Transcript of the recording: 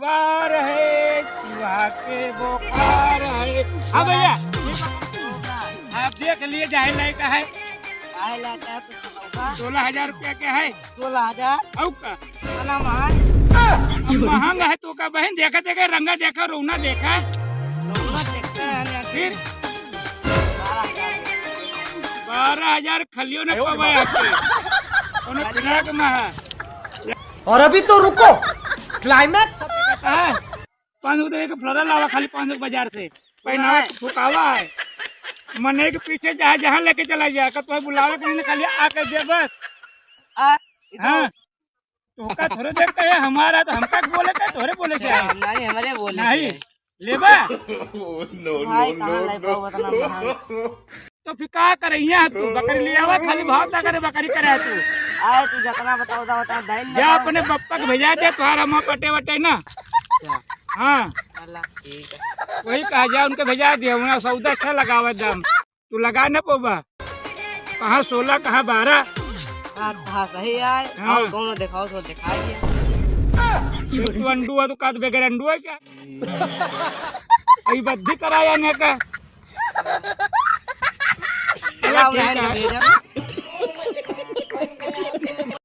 इतवार है, चूहा के बुखार है। हाँ भैया, आप देख लिए जाए लायक है 16,000 रुपया के है। 16,000 और का महंगा महंगा है तो का बहन, देखा देखा रंगा देखा रोना देखा देखते हैं फिर 12,000 12,000 खलियो ने पवाए आपके उन्हें पिना के महा। और अभी तो रुको, क्लाइमैक्स। है 500 दे के फ्लोरल लावा, खाली 500 बाजार से पहनावा फुकावा है। मने के पीछे जहाँ जहाँ लेके चला जाए का तो बुलावे के नहीं, खाली आके दे बस। हाँ तो का थोड़े देखते है हमारा, तो हमका बोले थे थोड़े बोले थे नहीं हमारे बोले नहीं लेबा। भाई कहाँ ले पाओ बतना महंगा। तो फिर का करे यहाँ तू बकरी ले आवा, खाली भाव ता करे बकरी करे तू। आए तू जितना बताओ बता दाइन जा अपने पप्पा के भेजा दे तुम्हारा माँ पटे वटे ना। हाँ ठीक है वही कहा जा उनके भेजा दिया, उन्हें सौदा अच्छा लगावा दाम, तू लगा न पोबा। कहाँ 16 कहाँ 12। हाँ सही आए हाँ। और दोनों दिखाओ तो दिखा दिया। तू अंडू है तो का बगैर अंडू है क्या? अभी बद्धी कराया ने का। चला उन्हें भेजा